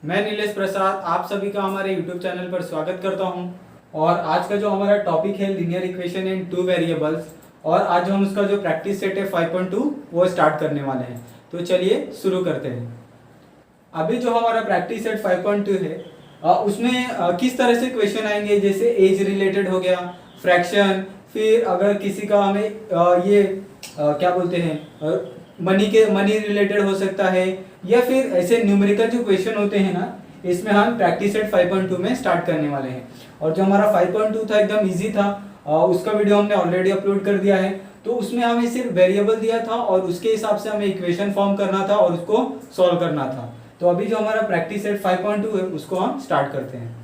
मैं नीलेश प्रसाद आप सभी का हमारे YouTube चैनल पर स्वागत करता हूं। और आज का जो हमारा टॉपिक है linear equation in two variables, और आज हम उसका जो प्रैक्टिस सेट है 5.2 वो स्टार्ट करने वाले हैं। तो चलिए शुरू करते हैं। अभी जो हमारा प्रैक्टिस सेट 5.2 है उसमें किस तरह से क्वेश्चन आएंगे, जैसे एज रिलेटेड हो गया, फ्रैक्शन, फिर अगर किसी का हमें क्या बोलते हैं मनी रिलेटेड हो सकता है, या फिर ऐसे न्यूमेरिकल जो क्वेश्चन होते हैं ना, इसमें हम प्रैक्टिस सेट 5.2 में स्टार्ट करने वाले हैं। और जो हमारा 5.2 था एकदम इजी था, उसका वीडियो हमने ऑलरेडी अपलोड कर दिया है। तो उसमें हमें सिर्फ वेरिएबल दिया था और उसके हिसाब से हमें इक्वेशन फॉर्म करना था और उसको सॉल्व करना था। तो अभी जो हमारा प्रैक्टिस सेट 5.2 है उसको हम स्टार्ट करते हैं।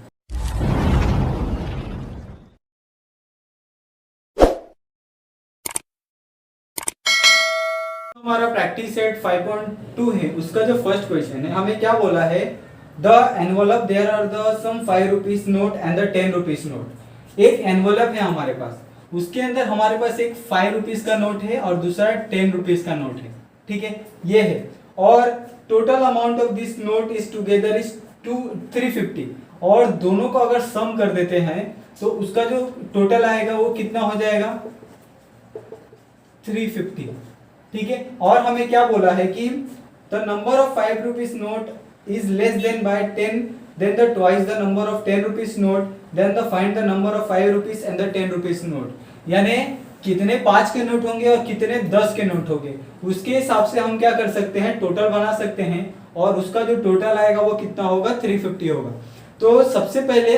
हमारा प्रैक्टिस सेट 5.2 है, उसका जो फर्स्ट क्वेश्चन है हमें क्या बोला है, the envelope there are the sum 5 rupees note and the 10 rupees note. एक एनवलप है हमारे पास, उसके अंदर हमारे पास एक 5 रुपीज का नोट है और दूसरा 10 रुपीज का नोट है। ठीक है, ये है। और total amount of this note is together is 350। और दोनों को अगर सम कर देते हैं तो उसका जो टोटल आएगा वो कितना हो जाएगा, 350। ठीक है, और हमें क्या बोला है कि the number of 5 rupees note is less than by 10 then the twice the number of 10 rupees note then the find the number of 5 rupees and the 10 rupees note. यानी कितने 5 के नोट होंगे और कितने 10 के नोट होंगे, उसके हिसाब से हम क्या कर सकते हैं, टोटल बना सकते हैं। और उसका जो टोटल आएगा वो कितना होगा, 350 होगा। तो सबसे पहले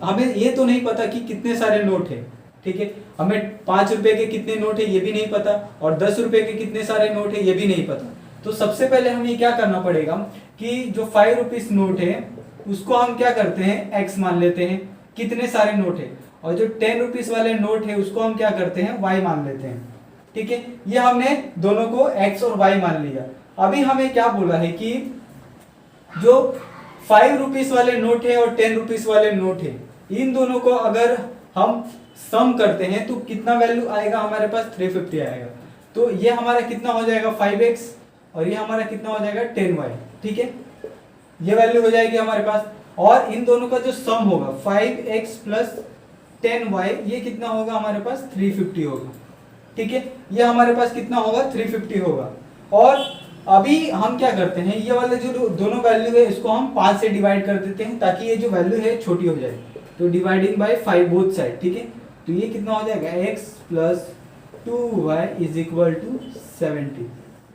हमें ये तो नहीं पता कि कितने सारे नोट है। ठीक है, हमें 5 रुपए के कितने नोट है ये भी नहीं पता, और 10 रुपए के कितने सारे नोट है ये भी नहीं पता। तो सबसे पहले हमें क्या करना पड़ेगा कि जो 5 रुपीज नोट है उसको हम क्या करते हैं, x मान लेते हैं कितने सारे नोट है, और जो 10 रुपीज वाले नोट है उसको हम क्या करते हैं, y मान लेते हैं। ठीक है, ये हमने दोनों को x और y मान लिया। अभी हमें क्या बोला है कि जो 5 रुपीज वाले नोट है और 10 रुपीज वाले नोट है, इन दोनों को अगर हम सम करते हैं तो कितना वैल्यू आएगा हमारे पास, 350 आएगा। तो ये हमारा कितना हो जाएगा, 5x, और ये हमारा कितना हो जाएगा, 10y। ठीक है, ये वैल्यू हो जाएगी हमारे पास। और इन दोनों का जो सम होगा 5x प्लस 10y, ये कितना होगा हमारे पास, 350 होगा। ठीक है, ये हमारे पास कितना होगा, 350 होगा। और अभी हम क्या करते हैं, ये वाले जो दोनों वैल्यू है इसको हम 5 से डिवाइड कर देते हैं ताकि ये जो वैल्यू है छोटी हो जाए। तो डिवाइडिंग बाय 5 बोथ साइड। ठीक है, तो ये कितना हो जाएगा, x plus 2y is equal to 70।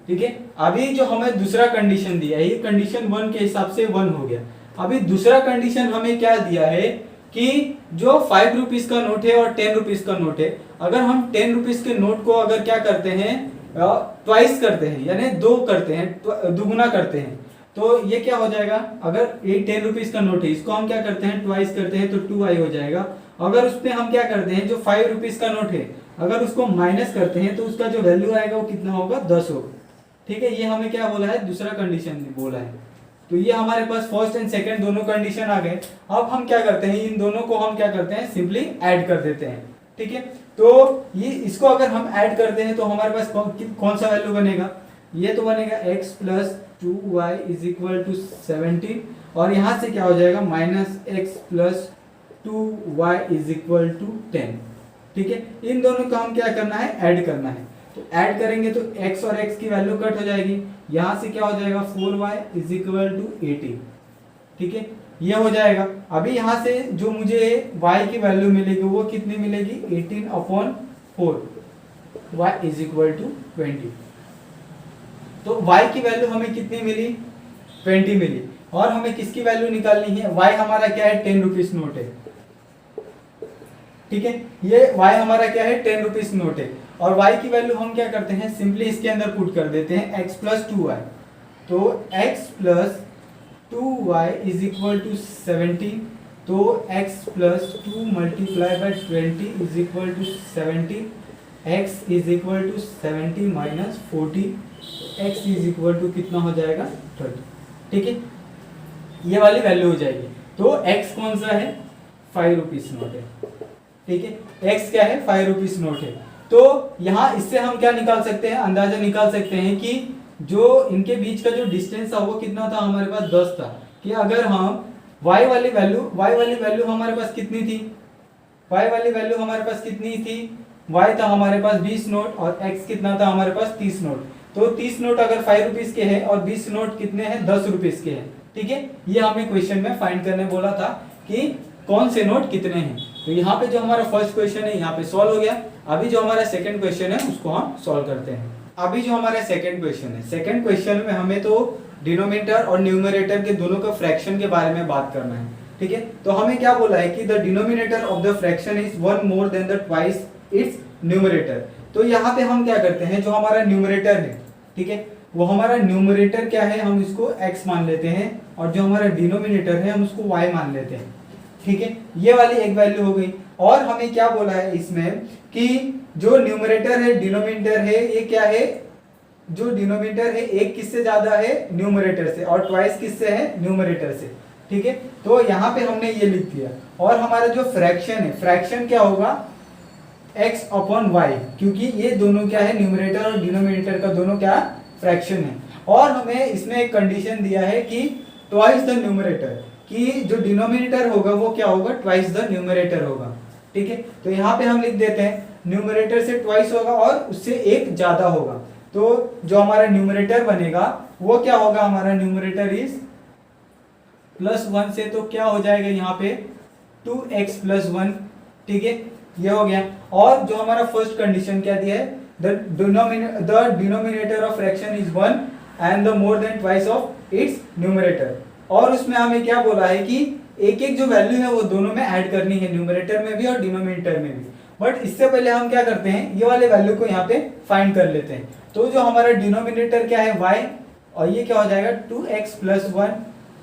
ठीक है, अभी जो हमें दूसरा कंडीशन दिया है, ये कंडीशन 1 के हिसाब से 1 हो गया। अभी दूसरा कंडीशन हमें क्या दिया है कि जो 5 रुपीज का नोट है और 10 रुपीज का नोट है, अगर हम 10 रुपीज के नोट को अगर क्या करते हैं, ट्वाइस करते हैं, यानी 2 करते हैं, दुगुना करते हैं, तो ये क्या हो जाएगा, अगर ये 10 रुपीज का नोट है इसको हम क्या करते हैं, ट्वाइस करते हैं तो 2y हो जाएगा। अगर उसपे हम क्या करते हैं, जो 5 रुपीज का नोट है अगर उसको माइनस करते हैं तो उसका जो वैल्यू आएगा वो कितना होगा, 10 होगा। ठीक है, ये हमें क्या बोला है, दूसरा कंडीशन बोला है। तो ये हमारे पास फर्स्ट एंड सेकंड दोनों कंडीशन आ गए। अब हम क्या करते हैं, इन दोनों को हम क्या करते हैं, सिंपली ऐड कर देते हैं। ठीक है, तो ये इसको अगर हम ऐड करते हैं तो हमारे पास कौन सा वैल्यू बनेगा, ये तो बनेगा x plus 2y is equal to 70, और यहाँ से क्या हो जाएगा, minus x plus 2y is equal to 10। ठीक है, इन दोनों का हम क्या करना है, ऐड करना है। तो ऐड करेंगे तो x और x की वैल्यू कट हो जाएगी, यहाँ से क्या हो जाएगा, 4y इज इक्वल टू 80। ठीक है, ये हो जाएगा। अभी यहाँ से जो मुझे y की वैल्यू मिलेगी वो कितनी मिलेगी, 18/4, y इज इक्वल टू 20। तो y की वैल्यू हमें कितनी मिली, 20 मिली। और हमें किसकी वैल्यू निकालनी है, y हमारा क्या है, 10 रुपीज नोट है। ठीक है, ये y हमारा क्या है, 10 रुपीज नोट है। और y की वैल्यू हम क्या करते हैं, सिंपली इसके अंदर पुट कर देते हैं, x प्लस 2y। तो x plus 2y is equal to 70, तो x plus 2 multiply by 20 is equal to 70, x is equal to 70 minus 40, x is equal to कितना हो जाएगा, 30। ठीक है, ये वाली वैल्यू हो जाएगी। तो x कौन सा है, 5 रुपीज नोट है। ठीक है, x क्या है, 5 रुपीज नोट है। तो यहाँ इससे हम क्या निकाल सकते हैं, अंदाजा निकाल सकते हैं कि जो इनके बीच का जो डिस्टेंस था वो कितना था, हमारे पास 10 था। कि अगर हम y वाली वैल्यू हमारे पास कितनी थी, y वाली वैल्यू हमारे पास कितनी थी, y था हमारे पास 20 नोट और x कितना था हमारे पास 30 नोट। तो 30 नोट अगर 5 रुपीज के हैं और 20 नोट कितने हैं 10 रुपीज के हैं, ठीक है। ये हमें क्वेश्चन में फाइंड करने बोला था कि कौन से नोट कितने हैं। तो यहाँ पे जो हमारा फर्स्ट क्वेश्चन है यहाँ पे सॉल्व हो गया। अभी जो हमारा सेकंड क्वेश्चन है उसको हम सॉल्व करते हैं। अभी जो हमारा सेकंड क्वेश्चन है, सेकंड क्वेश्चन में हमें तो डिनोमिनेटर और न्यूमरेटर के दोनों का फ्रैक्शन के बारे में बात करना है, ठीक है। तो हमें क्या बोला है कि the denominator of the fraction is 1 more than the twice its numerator. तो यहाँ पे हम क्या करते हैं, जो हमारा न्यूमरेटर है, ठीक है, वो हमारा न्यूमरेटर क्या है, हम इसको x मान लेते हैं और जो हमारा डिनोमिनेटर है हम उसको y मान लेते हैं, ठीक है। ये वाली एक वैल्यू हो गई। और हमें क्या बोला है इसमें कि जो न्यूमरेटर है डिनोमिनेटर है ये क्या है, जो डिनोमिनेटर है एक किससे ज्यादा है न्यूमरेटर से और ट्वाइस किससे है न्यूमरेटर से, ठीक है। तो यहाँ पे हमने ये लिख दिया। और हमारा जो फ्रैक्शन है, फ्रैक्शन क्या होगा x अपॉन y, क्योंकि ये दोनों क्या है न्यूमरेटर और डिनोमिनेटर का दोनों क्या फ्रैक्शन है। और हमें इसमें एक कंडीशन दिया है कि ट्वाइस द न्यूमरेटर, कि जो डिनोमिनेटर होगा वो क्या होगा ट्वाइस द न्यूमरेटर होगा, ठीक है। तो यहाँ पे हम लिख देते हैं न्यूमरेटर से ट्वाइस होगा और उससे एक ज्यादा होगा। तो जो हमारा न्यूमरेटर बनेगा वो क्या होगा, हमारा न्यूमरेटर इज +1 से तो क्या हो जाएगा यहाँ पे 2x + 1, ठीक है, ये हो गया। और जो हमारा फर्स्ट कंडीशन क्या दिया है, the denominator of fraction is 1 and the more than twice of its numerator. और उसमें हमें क्या बोला है कि एक एक जो वैल्यू है वो दोनों में ऐड करनी है, न्यूमरेटर में भी और डिनोमिनेटर में भी। बट इससे पहले हम क्या करते हैं, ये वाले वैल्यू को यहाँ पे फाइंड कर लेते हैं। तो जो हमारा डिनोमिनेटर क्या है y और ये क्या हो जाएगा 2x + 1।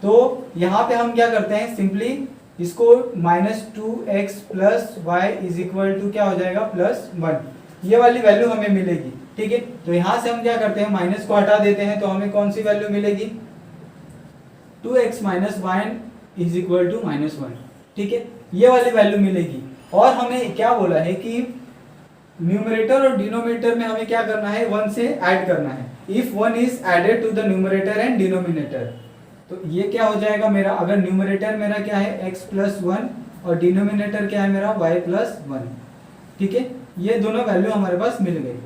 तो यहाँ पे हम क्या करते हैं, सिंपली इसको -2x + y = क्या हो जाएगा +1, ये वाली वैल्यू हमें मिलेगी, ठीक है। तो यहाँ से हम क्या करते हैं माइनस को हटा देते हैं तो हमें कौन सी वैल्यू मिलेगी 2x - y = -1, ठीक है, ये वाली वैल्यू मिलेगी। और हमें क्या बोला है कि न्यूमरेटर और डिनोमिनेटर में हमें क्या करना है 1 से ऐड करना है। If 1 is added to the numerator and denominator, तो ये क्या हो जाएगा मेरा, अगर न्यूमरेटर मेरा क्या है x + 1 और डिनोमिनेटर क्या है मेरा y + 1, ठीक है, ये दोनों वैल्यू हमारे पास मिल गई,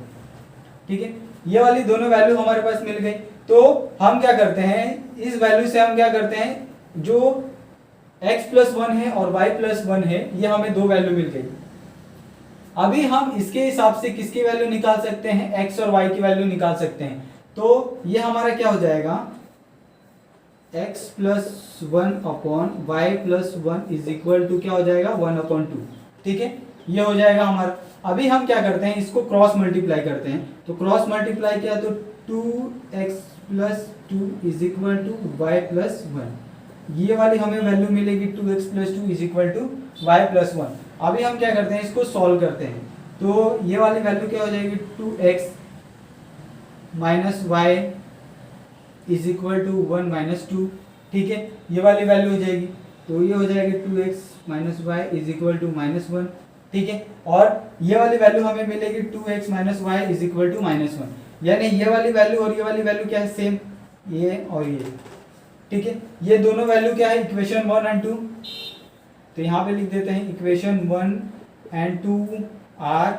ठीक है, ये वाली दोनों वैल्यू हमारे पास मिल गई। तो हम क्या करते हैं, इस वैल्यू से हम क्या करते हैं, जो x + 1 है और y + 1 है ये हमें दो वैल्यू मिल गई। अभी हम इसके हिसाब से किसकी वैल्यू निकाल सकते हैं, x और y की वैल्यू निकाल सकते हैं। तो ये हमारा क्या हो जाएगा x + 1 अपॉन y + 1 = क्या हो जाएगा 1/2, ठीक है, ये हो जाएगा हमारा। अभी हम क्या करते हैं, इसको क्रॉस मल्टीप्लाई करते हैं। तो क्रॉस मल्टीप्लाई किया तो 2x + 2 = y + 1, ये वाली हमें वैल्यू मिलेगी 2x + 2 = y + 1। अभी हम क्या करते हैं, इसको सॉल्व करते हैं। तो ये वाली वैल्यू क्या हो जाएगी 2x - y = 1 - 2, ठीक है, ये वाली वैल्यू हो जाएगी। तो ये हो जाएगी 2x - y = -1, ठीक है। और ये वाली वैल्यू हमें मिलेगी 2x - y = -1, यानी ये वाली वैल्यू और ये वाली वैल्यू क्या है सेम, ये और ये, ठीक है, ये दोनों वैल्यू क्या है इक्वेशन 1 और 2। तो यहाँ पे लिख देते हैं इक्वेशन 1 और 2 आर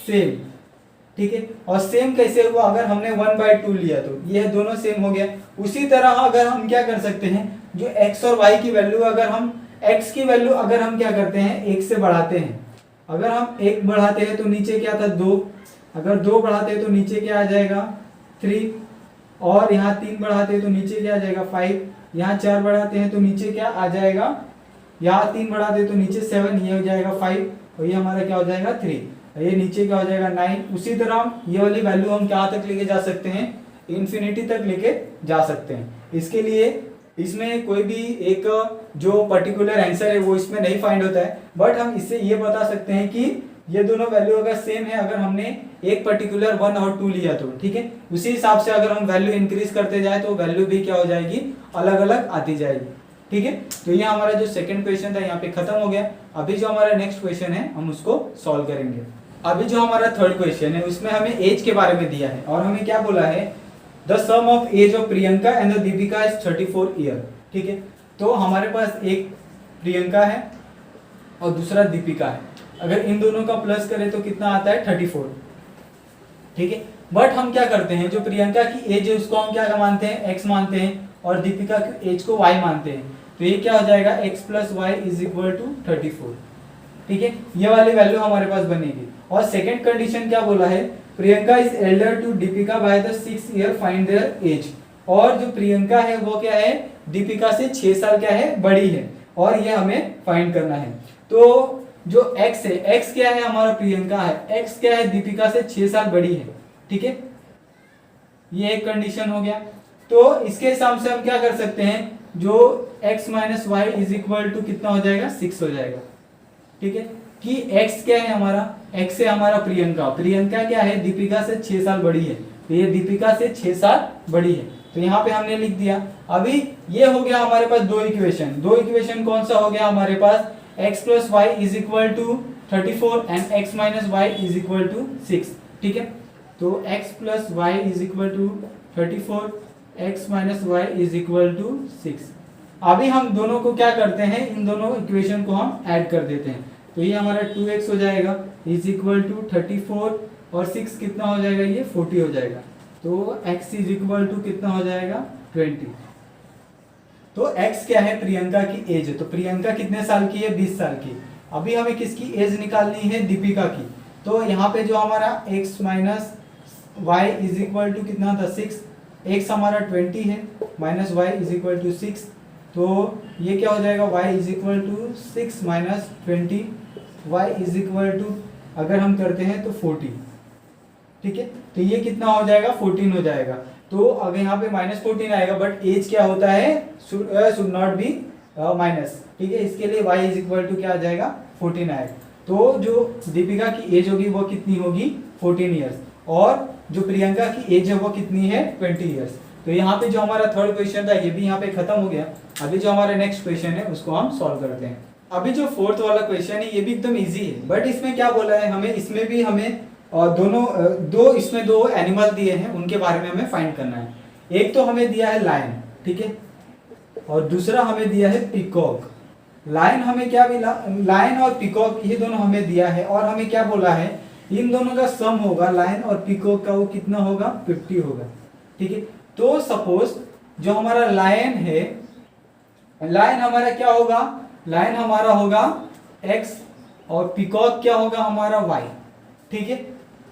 सेम, ठीक है। और सेम कैसे हुआ, अगर हमने 1/2 लिया तो ये दोनों सेम हो गया। उसी तरह अगर हम क्या कर सकते हैं, जो x और y की वैल्यू, अगर हम x की वैल्यू अगर हम क्या करते हैं 1 से बढ़ाते हैं, अगर हम 1 बढ़ाते हैं तो नीचे क्या था 2, अगर 2 बढ़ाते हैं तो नीचे क्या आ जाएगा 3, और यहाँ 3 बढ़ाते हैं तो नीचे क्या आ जाएगा 5, यहाँ 4 बढ़ाते हैं तो नीचे क्या आ जाएगा, यहाँ 3 बढ़ाते हैं तो नीचे 7, ये हो जाएगा 5 और ये हमारा क्या हो जाएगा 3, ये नीचे क्या हो जाएगा 9। उसी तरह ये वाली वैल्यू हम क्या तक लेके जा सकते हैं, इन्फिनिटी तक लेके जा सकते हैं। इसके लिए इसमें कोई भी एक जो पर्टिकुलर आंसर है वो इसमें नहीं फाइंड होता है, बट हम इससे ये बता सकते हैं कि ये दोनों वैल्यू अगर सेम है, अगर हमने एक पर्टिकुलर 1 और 2 लिया तो ठीक है, उसी हिसाब से अगर हम वैल्यू इंक्रीज करते जाए तो वैल्यू भी क्या हो जाएगी अलग अलग आती जाएगी, ठीक है। तो ये हमारा जो सेकंड क्वेश्चन था यहाँ पे खत्म हो गया। अभी जो हमारा नेक्स्ट क्वेश्चन है हम उसको सॉल्व करेंगे। अभी जो हमारा थर्ड क्वेश्चन है उसमें हमें एज के बारे में दिया है और हमें क्या बोला है, the sum of age of Priyanka and the Deepika is 34 year. ठीक है, तो हमारे पास एक प्रियंका है और दूसरा दीपिका है। अगर इन दोनों का प्लस करें तो कितना आता है 34। ठीक है, बट हम क्या करते हैं, जो प्रियंका की एज है उसको हम क्या मानते हैं, x मानते हैं, और दीपिका की एज को y मानते हैं। तो ये क्या हो जाएगा, x plus Y is equal to 34। ठीक है, ये वाली वैल्यू हमारे पास बनेगी। और सेकेंड कंडीशन क्या बोला है, Priyanka is elder to Deepika by the 6 year, find their age. और जो प्रियंका है वो क्या है, दीपिका से 6 साल क्या है, बड़ी है, और ये हमें फाइंड करना है। तो जो x है, x क्या है, हमारा प्रियंका है, x क्या है, दीपिका से 6 साल बड़ी है। ठीक है, ये एक कंडीशन हो गया। तो इसके हिसाब से हम क्या कर सकते हैं, जो x minus y is equal to कितना हो जाएगा, 6 हो जाएगा। ठीक है, कि x क्या है हमारा, x है हमारा प्रियंका, प्रियंका क्या है, दीपिका से 6 साल बड़ी है, तो ये दीपिका से 6 साल बड़ी है, तो यहाँ पे हमने लिख दिया। अभी ये हो गया हमारे पास दो इक्वेशन कौन सा हो गया हमारे पास, x plus Y is equal to 34 and x minus y is equal to 6। ठीक है, तो x plus Y is equal to 34, x minus y is equal to 6। अभी हम दोनों को क्या करते हैं, इन दोनों इक्वेशन को हम ऐड कर देते हैं। तो ये हमारा 2x हो जाएगा इज इक्वल टू 34 और 6 कितना हो जाएगा, ये 40 हो जाएगा। तो x इज इक्वल टू कितना हो जाएगा, 20। तो x क्या है, प्रियंका की एज है। तो प्रियंका कितने साल की है, 20 साल की। अभी हमें किसकी एज निकालनी है, दीपिका की। तो यहाँ पे जो हमारा x minus y is equal to कितना था, 6, x हमारा 20 है, minus y is equal to 6। तो ये क्या हो जाएगा, y is equal to 6 minus 20, y is equal to अगर हम करते हैं तो 40। ठीक है, तो ये कितना हो जाएगा, 14 हो जाएगा। तो अगर यहाँ पे माइनस 14 आएगा, बट एज क्या होता है, शुड नॉट बी माइनस। ठीक है, इसके लिए y इज इक्वल टू क्या आ जाएगा, 14 आएगा। तो जो दीपिका की एज होगी वो कितनी होगी, 14 ईयर्स, और जो प्रियंका की एज है वो कितनी है, 20 ईयर्स। तो यहाँ पे जो हमारा थर्ड क्वेश्चन था ये भी यहाँ पे खत्म हो गया। अभी जो हमारा नेक्स्ट क्वेश्चन है उसको हम सॉल्व करते हैं। अभी जो फोर्थ वाला क्वेश्चन है ये भी एकदम इजी है, बट इसमें क्या बोला है हमें, इसमें भी हमें इसमें दो एनिमल दिए हैं, उनके बारे में हमें फाइंड करना है। एक तो हमें दिया है लायन, ठीक है, और दूसरा हमें दिया है पीकॉक। लायन हमें क्या मिला, लायन और पीकॉक ये दोनों हमें दिया है, और हमें क्या बोला है, इन दोनों का सम होगा लायन और पीकॉक का, वो कितना होगा, 50 होगा। ठीक है, तो सपोज जो हमारा लायन है, लायन हमारा क्या होगा, लायन हमारा होगा x और पीकॉक क्या होगा हमारा y। ठीक है,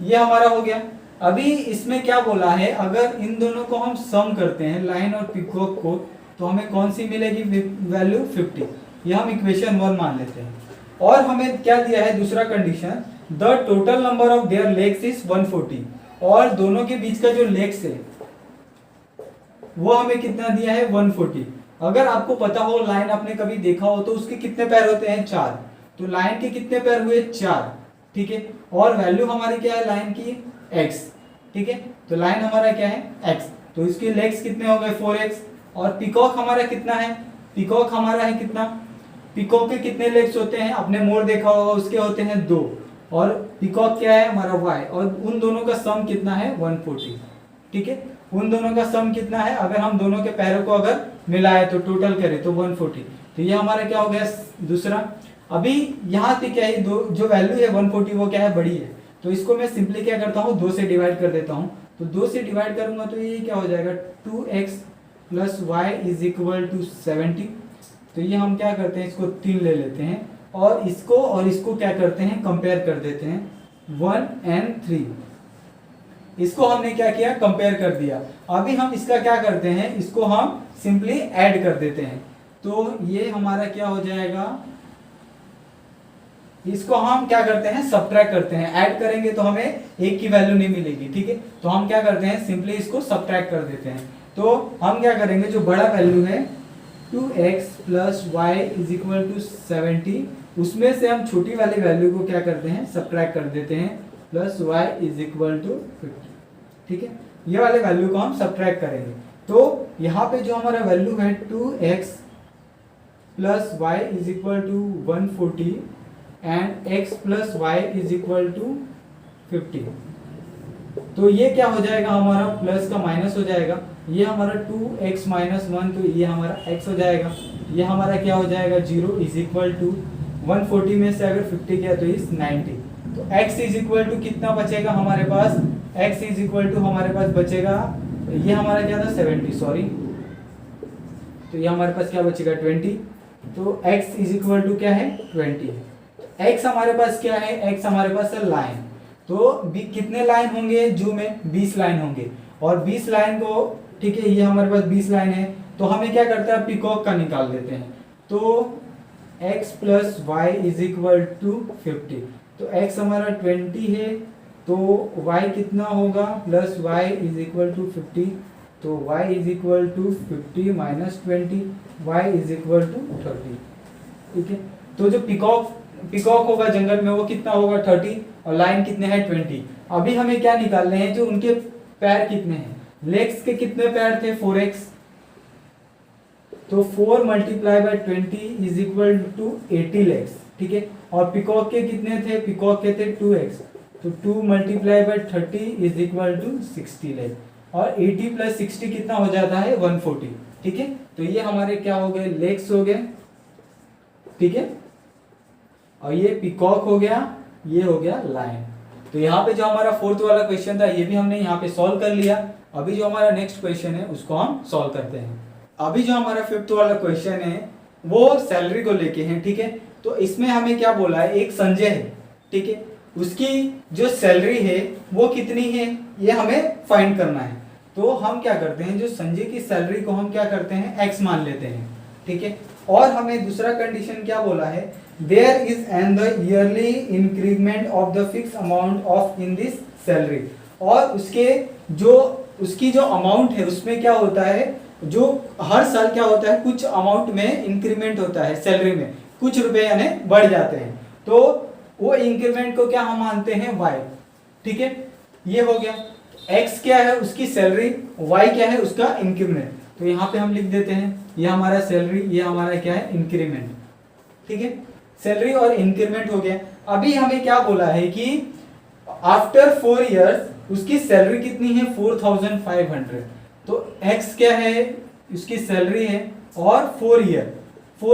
ये हमारा हो गया। अभी इसमें क्या बोला है, अगर इन दोनों को हम सम करते हैं लायन और पीकॉक को, तो हमें कौन सी मिलेगी, वैल्यू 50। ये हम इक्वेशन 1 मान लेते हैं। और हमें क्या दिया है दूसरा condition, the total number of their legs is 140, और दोनों के बीच का जो लेग्स है वो हमें कितना दिया है, 140। अगर आपको पता हो, लाइन आपने कभी देखा हो, तो उसके कितने पैर होते हैं, 4। तो लाइन के कितने पैर हुए, 4। ठीक है, और वैल्यू हमारी क्या है लाइन की, x। ठीक है, तो लाइन हमारा क्या है, x, तो इसके लेग्स कितने हो गए, 4x। और पीकॉक हमारा कितना है, पीकॉक हमारा है कितना, पीकॉक के कितने लेग्स होते हैं, आपने मोर देखा होगा, उसके होते हैं 2, और पीकॉक क्या है हमारा y, और उन दोनों का सम कितना है, 140। ठीक है, उन दोनों का सम कितना है, अगर हम दोनों के पैरों को अगर मिलाए तो टोटल करें तो 140। तो ये हमारा क्या हो गया दूसरा। अभी यहाँ पे क्या है, जो वैल्यू है 140 वो क्या है, बड़ी है, तो इसको मैं सिंपली क्या करता हूँ, 2 से डिवाइड कर देता हूँ। तो 2 से डिवाइड करूंगा तो ये क्या हो जाएगा, 2x plus Y is equal to 70। तो ये हम क्या करते हैं, इसको 3 ले लेते हैं, और इसको क्या करते हैं, कंपेयर कर देते हैं, 1 and 3। इसको हमने क्या किया, कंपेयर कर दिया। अभी हम इसका क्या करते हैं, इसको हम सिंपली ऐड कर देते हैं। तो ये हमारा क्या हो जाएगा, इसको हम क्या करते हैं, सब्ट्रैक्ट करते हैं। ऐड करेंगे तो हमें एक की वैल्यू नहीं मिलेगी। ठीक है, तो हम क्या करते हैं, सिंपली इसको सब्ट्रैक्ट कर देते हैं। तो हम क्या करेंगे, जो बड़ा वैल्यू है 2x plus Y is equal to 70, उसमें से हम छोटी वाली वैल्यू को क्या करते हैं, सब्ट्रैक्ट कर देते हैं, plus Y is equal to 50। ठीक है, ये वाले वैल्यू को हम सब्ट्रैक्ट करेंगे। तो यहाँ पे जो हमारा वैल्यू है 2x plus Y is equal to 140 and x plus Y is equal to 50। तो ये क्या हो जाएगा हमारा प्लस का माइनस हो जाएगा, ये हमारा 2x माइनस 1, तो ये हमारा x हो जाएगा, ये हमारा क्या हो जाएगा 0 इज इक्वल टू 140 में से अगर 50 किया तो इज 90, तो x इज इक्वल टू कितना बचेगा हमारे पास, x इज इक्वल टू हमारे पास बचेगा, ये हमारा क्या था 70 सॉरी, तो ये हमारे पास क्या बचेगा 20, तो x इज इक्वल टू क्या है 20, x हमारे पास क्या है, x हमारे पास है लाइन, तो कितने लाइन होंगे जू में 20 लाइन होंगे, और 20 लाइन को ठीक है ये हमारे पास 20 लाइन है, तो हमें क्या करते हैं पिकॉक का निकाल देते हैं, तो x plus Y is equal to 50, तो x हमारा 20 है, तो y कितना होगा plus y is equal to 50, तो y is equal to 50 minus 20, y is equal to 30, ठीक है। तो जो पिकॉक होगा जंगल में वो कितना होगा 30, और लाइन कितने हैं 20। अभी हमें क्या निकालने हैं, जो उनके पैर कितने हैं, लेग्स के कितने पैर थे 4x, तो 4 multiply by 20 is equal to 80 legs, ठीक है। और पिकॉक के कितने थे, पिकॉक के थे 2x, तो 2 multiply by 30 is equal to 60 leg, और 80 प्लस 60 कितना हो जाता है 140, ठीक है। तो ये हमारे क्या हो गए लेग्स हो गए, ठीक है, और ये पिकॉक हो गया, ये हो गया लाइन। तो यहाँ पे जो हमारा फोर्थ वाला क्वेश्चन था ये भी हमने यहाँ पे सॉल्व कर लिया। अभी जो हमारा नेक्स्ट क्वेश्चन है उसको हम सॉल्व करते हैं। अभी जो हमारा फिफ्थ वाला क्वेश्चन है वो सैलरी को लेके है, ठीक है। तो इसमें हमें क्या बोला है, एक संजय है, ठीक है, उसकी जो सैलरी है वो कितनी है ये हमें फाइंड करना है। तो हम क्या करते हैं, जो संजय की सैलरी को हम क्या करते हैं x मान लेते हैं, ठीक है। और हमें दूसरा कंडीशन क्या बोला है, there is and the yearly increment of the fix amount of in this salary, और उसकी जो अमाउंट है उसमें क्या होता है, जो हर साल क्या होता है कुछ अमाउंट में इंक्रीमेंट होता है सैलरी में, कुछ रुपए यानी बढ़ जाते हैं, तो वो इंक्रीमेंट को क्या हम मानते हैं y, ठीक है। ये हो गया, x क्या है उसकी सैलरी, y क्या है उसका इंक्रीमेंट। तो यहाँ पे हम लिख देते हैं ये हमारा सैलरी, ये हमारा क्या है इंक्रीमेंट, ठीक है। सैलरी और इंक्रीमेंट हो गया। अभी हमें क्या बोला है कि आफ्टर 4 इयर्स उसकी सैलरी कितनी है 4500, तो x क्या है उसकी सैलरी है, और 4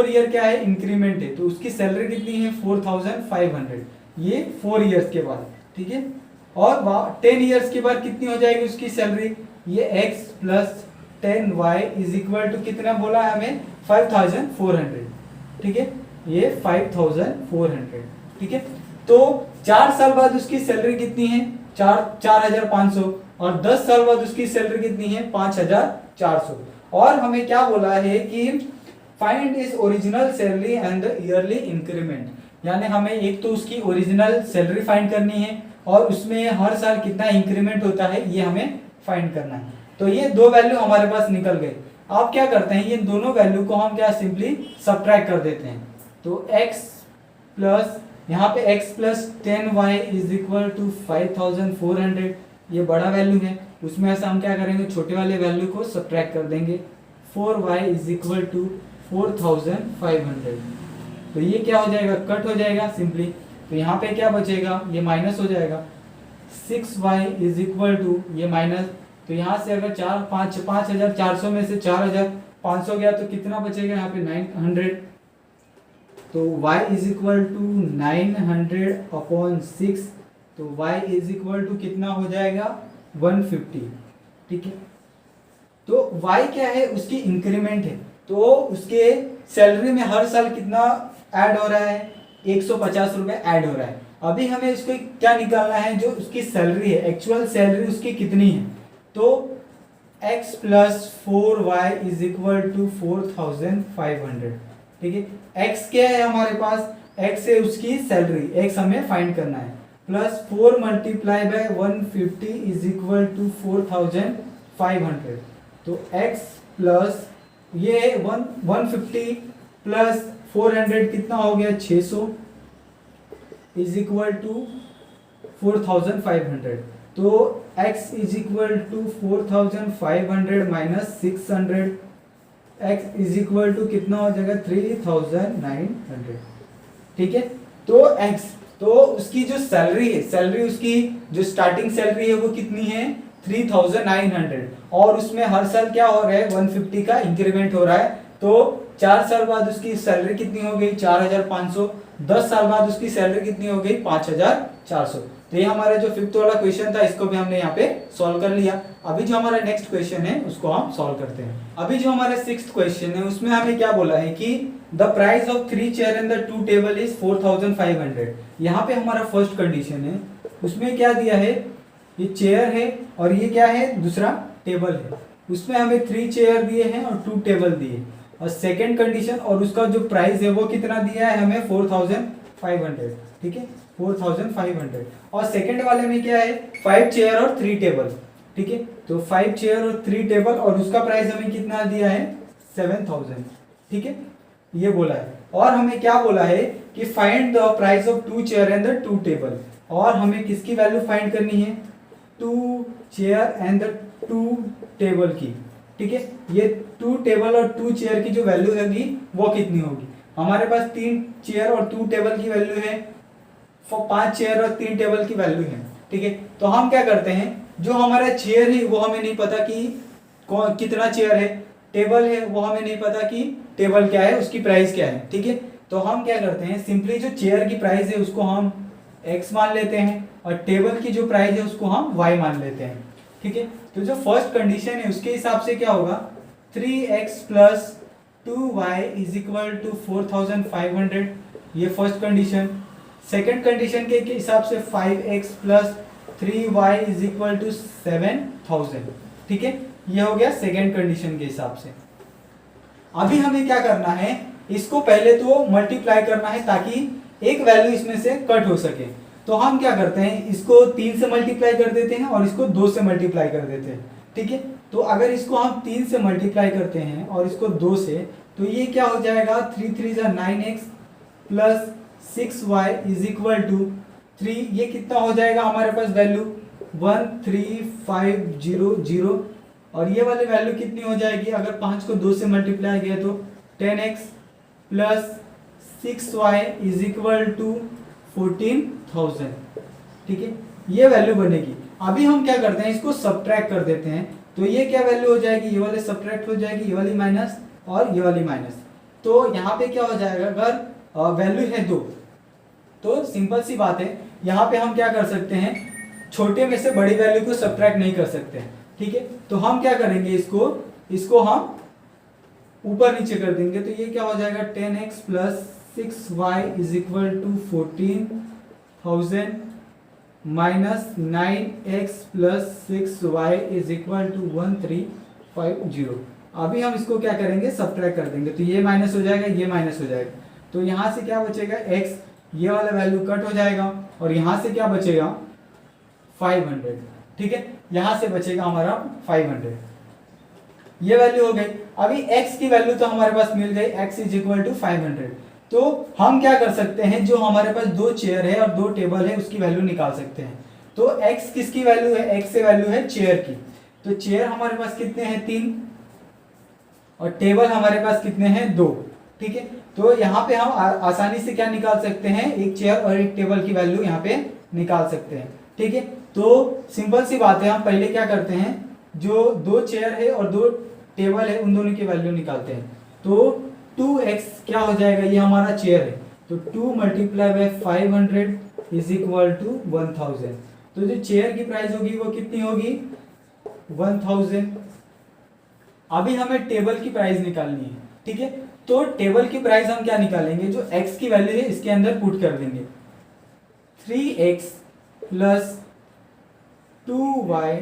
ईयर क्या है इंक्रीमेंट है, तो उसकी सैलरी कितनी है 4500, ये 4 इयर्स के बाद, ठीक है। और 10 इयर्स के बाद कितनी हो जाएगी उसकी सैलरी, ये x plus 10y is equal to कितना बोला है हमें 5400, ठीक है, ये 5400, ठीक है। तो 4 साल बाद उसकी सैलरी कितनी है 4500, और 10 साल बाद उसकी सैलरी कितनी है 5400। और हमें क्या बोला है कि find is original salary and the yearly increment, यानी हमें एक तो उसकी ओरिजिनल सैलरी फाइंड करनी है और उसमें हर साल कितना इंक्रीमेंट होता है ये हमें फाइंड करना है। तो ये दो वैल्यू हमारे पास निकल गए। आप क्या करते हैं, ये दोनों वैल्यू को हम क्या सिंपली सब्ट्रैक्ट कर देते हैं। तो x प्लस यहाँ पे x plus 10y is equal to 5400, ये बड़ा वैल्यू है, उसमें से हम क्या करेंगे छोटे वाले वैल्यू को सब्ट्रैक्ट कर देंगे। 4y इज इक्वल टू 4500, तो ये क्या हो जाएगा कट हो जाएगा सिंपली, तो यहाँ पे क्या बचेगा ये माइनस हो जाएगा। 6y इज इक्वल टू ये माइनस, तो यहाँ से अगर 5400 में से 4500 गया तो कितना बचेगा यहाँ पे 900, तो y is equal to 900 upon 6, तो y इज इक्वल टू कितना हो जाएगा 150, ठीक है। तो y क्या है उसकी इंक्रीमेंट है, तो उसके सैलरी में हर साल कितना ऐड हो रहा है 150 रुपए ऐड हो रहा है। अभी हमें उसको क्या निकालना है, जो उसकी सैलरी है एक्चुअल सैलरी उसकी कितनी है, तो x plus 4y is equal to 4500, ठीक है। x क्या है हमारे पास, x है उसकी सैलरी, x हमें फाइंड करना है, plus 4 multiply by 150 is equal to 4500, तो x प्लस ये 150 प्लस 400 कितना हो गया 600 इज इक्वल टू 4500, तो x is equal to 4500 minus 600, x is equal to कितना हो जाएगा 3900, ठीक है। तो x, तो उसकी जो सैलरी है, सैलरी उसकी जो स्टार्टिंग सैलरी है वो कितनी है 3900, और उसमें हर साल क्या हो रहा है 150 का इंक्रीमेंट हो रहा है। तो 4 साल बाद उसकी सैलरी कितनी हो गई 4500, 10 साल बाद उसकी सैलरी कितनी हो गई 5400। तो ये हमारा जो फिफ्थ वाला क्वेश्चन था इसको भी हमने यहाँ पे सॉल्व कर लिया। अभी जो हमारा नेक्स्ट क्वेश्चन है उसको हम सॉल्व करते हैं। अभी जो हमारा सिक्स्थ क्वेश्चन है उसमें हमें क्या बोला है कि the price of 3 chair and the 2 table is 4500। यहाँ पे हमारा फर्स्ट कंडीशन है, उसमें क्या दिया है, ये चेयर है और ये क्या है दूसरा टेबल है। उसमें हमें 3 चेयर दिए हैं और 2 टेबल दिए। और सेकेंड कंडीशन और उसका जो प्राइस है वो कितना दिया है हमें 4500, ठीक है 4500। और सेकेंड वाले में क्या है 5 चेयर और 3 टेबल, ठीक है। तो 5 चेयर और 3 टेबल और उसका प्राइस हमें कितना दिया है 7000, ठीक है, ये बोला है। और हमें क्या बोला है कि find the price of 2 chair and the 2 table, और हमें किसकी वैल्यू फाइंड करनी है 2 चेयर एंड द 2 टेबल की, ठीक है। ये 2 टेबल और 2 चेयर की जो वैल्यू होगी वो कितनी होगी। हमारे पास 3 चेयर और 2 टेबल की वैल्यू है, 5 चेयर और 3 टेबल की वैल्यू है, ठीक है। तो हम क्या करते हैं, जो हमारा चेयर है वो हमें नहीं पता कि कितना चेयर है, टेबल है वो हमें नहीं पता कि टेबल क्या है, उसकी प्राइस क्या है, ठीक है। तो हम क्या करते हैं, सिंपली जो चेयर की प्राइस है उसको हम x मान लेते हैं और टेबल की जो प्राइस है उसको हम y मान लेते हैं, ठीक है। तो जो फर्स्ट कंडीशन है उसके हिसाब से क्या होगा 3x plus 2y is equal to 4500, ये फर्स्ट कंडीशन। सेकेंड कंडीशन के हिसाब से 5x plus 3y is equal to 7000, ठीक है, ये हो गया सेकेंड कंडीशन के हिसाब से। अभी हमें क्या करना है, इसको पहले तो मल्टीप्लाई करना है ताकि एक वैल्यू इसमें से कट हो सके। तो हम क्या करते हैं, इसको 3 से मल्टीप्लाई कर देते हैं और इसको 2 से मल्टीप्लाई कर देते हैं, ठीक है। तो अगर इसको हम 3 से मल्टीप्लाई करते हैं और इसको 2 से, तो ये क्या हो जाएगा 3 3 9x plus 6y is equal to 3, ये कितना हो जाएगा हमारे पास वैल्यू 13500, और ये वाली वैल्यू कितनी हो जाएगी अगर 5 को 2 से मल्टीप्लाई किया तो 10x plus 6y is equal to 14000, ठीक है, ये वैल्यू बनेगी। अभी हम क्या करते हैं, इसको सब्ट्रैक्ट कर देते हैं। तो ये क्या वैल्यू हो जाएगी, ये वाले सब्ट्रैक्ट हो जाएगी, ये वाली माइनस और ये वाली माइनस। तो यहाँ पे क्या हो जाएगा, अगर वैल्यू है 2 तो सिंपल सी बात है, यहाँ पे हम क्या कर सकते हैं, छोटे में से बड़ी वैल्यू को सब्ट्रैक्ट नहीं कर सकते हैं, ठीक है। तो हम क्या करेंगे, इसको हम ऊपर नीचे कर देंगे। तो ये क्या हो जाएगा 10x plus 6y is equal to 14000 minus 9x plus 6y is equal to 1350। अभी हम इसको क्या करेंगे, सब्ट्रैक्ट कर देंगे। तो ये माइनस हो जाएगा, ये माइनस हो जाएगा, तो यहाँ से क्या बचेगा x, ये वाला वैल्यू कट हो जाएगा और यहाँ से क्या बचेगा 500, ठीक है, यहाँ से बचेगा हमारा 500, ये वैल्यू हो गई। अभी x की वैल्यू तो हमारे पास मिल गई, x इज इक्वल टू 500। तो हम क्या कर सकते हैं, जो हमारे पास 2 चेयर है और 2 टेबल है उसकी वैल्यू निकाल सकते हैं। तो x किसकी वैल्यू है, x से वैल्यू है चेयर की। तो चेयर हमारे पास कितने हैं 3 और टेबल हमारे पास कितने हैं 2, ठीक है। तो यहाँ पे हम आसानी से क्या निकाल सकते हैं, एक चेयर और एक टेबल की वैल्यू यहाँ पे निकाल सकते हैं, ठीक है। तो सिंपल सी बात है, हम पहले क्या करते हैं, जो 2 चेयर है और 2 टेबल है उन दोनों की वैल्यू निकालते हैं। तो 2x क्या हो जाएगा, ये हमारा चेयर है, तो 2 multiply by 500 is equal to 1000। तो जो चेयर की प्राइस होगी वो कितनी होगी 1000। अभी हमें टेबल की प्राइस निकालनी है, ठीक है। तो टेबल की प्राइस हम क्या निकालेंगे, जो x की वैल्यू है इसके अंदर पुट कर देंगे, 3x plus 2y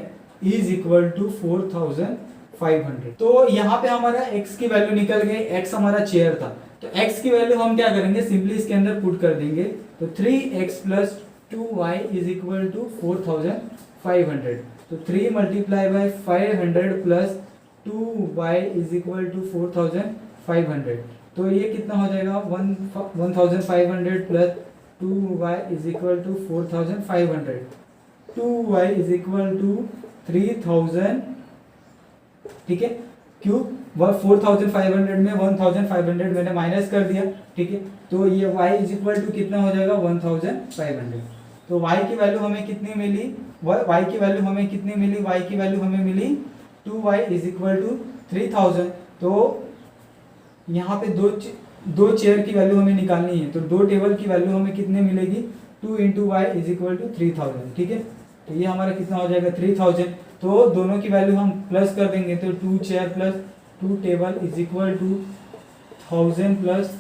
is equal to 4500। तो यहाँ पे हमारा x की वैल्यू निकल गई, x हमारा चेयर था, तो x की वैल्यू हम क्या करेंगे, सिंपली इसके अंदर पुट कर देंगे। तो 3x plus 2y is equal to 4500। तो 3 multiply by 500 plus 2y is equal to 4500। तो ये कितना हो जाएगा 1500 plus 2y is equal to 4500। 2y is equal to 3000, ठीक है, क्यूब वह 4500 में 1500 मैंने माइनस कर दिया, ठीक है। तो ये y इज इक्वल टू कितना हो जाएगा 1500। तो y की वैल्यू हमें कितनी मिली, y की वैल्यू हमें कितनी मिली, y की वैल्यू हमें मिली 2y इज इक्वल टू 3000। तो यहाँ पे दो चेयर की वैल्यू हमें निकालनी है, तो दो टेबल की वैल्यू हमें कितने मिलेगी 2 into y is equal to 3000, ठीक है। तो ये हमारा कितना हो जाएगा 3000। तो दोनों की वैल्यू हम प्लस कर देंगे, तो 2 chair plus 2 table is equal to 1000 plus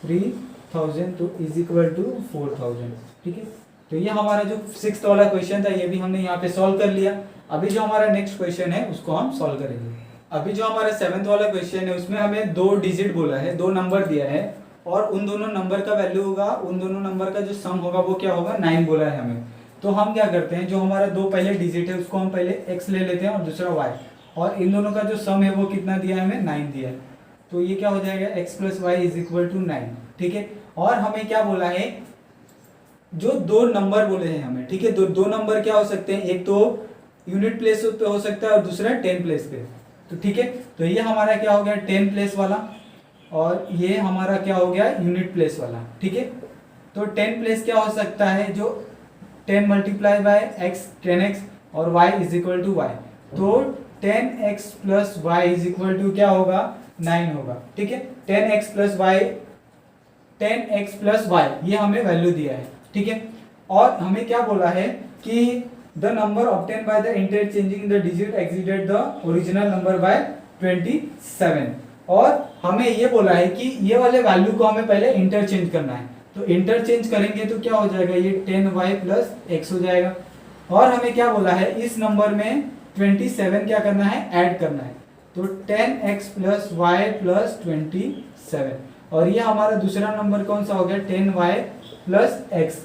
3000 तो इज इक्वल टू 4000, ठीक है। तो ये हमारा जो 6th वाला क्वेश्चन था ये भी हमने यहाँ पे सॉल्व कर लिया। अभी जो हमारा नेक्स्ट क्वेश्चन है उसको हम सॉल्व करेंगे। अभी जो हमारा 7th वाला क्वेश्चन है उसमें हमें 2 डिजिट बोला है, 2 नंबर दिया है और उन दोनों नंबर का वैल्यू होगा, उन दोनों नंबर का जो सम होगा वो क्या होगा 9 बोला है हमें। तो हम क्या करते हैं, जो हमारा 2 पहले डिजिट है उसको हम पहले x ले लेते हैं और दूसरा y, और इन दोनों का जो सम है वो कितना दिया है हमें 9 दिया है। तो ये क्या हो जाएगा x plus Y is equal to 9, ठीक है। और हमें क्या बोला है, जो 2 नंबर बोले हैं हमें, ठीक है। दो नंबर क्या हो सकते हैं, एक तो यूनिट प्लेस पे हो सकता है और दूसरा 10 प्लेस पे, तो ठीक है। तो ये हमारा क्या हो गया 10 प्लेस वाला और ये हमारा क्या हो गया यूनिट प्लेस वाला, ठीक है। तो 10 प्लेस क्या हो सकता है, जो 10 मल्टीप्लाई बाय x 10x और y is equal to y. तो 10x plus Y is equal to क्या होगा 9 होगा, ठीक है। 10x plus Y, 10x plus Y ये हमें वैल्यू दिया है, ठीक है। और हमें क्या बोला है कि the number obtain by the interchanging the digit exceeded the original number by 27। और हमें ये बोला है कि ये वाले वैल्यू को हमें पहले इंटरचेंज करना है। तो इंटरचेंज करेंगे तो क्या हो जाएगा, ये 10y प्लस x हो जाएगा। और हमें क्या बोला है, इस नंबर में 27 क्या करना है, ऐड करना है। तो 10x प्लस वाई प्लस 27, और ये हमारा दूसरा नंबर कौन सा हो गया 10y प्लस x,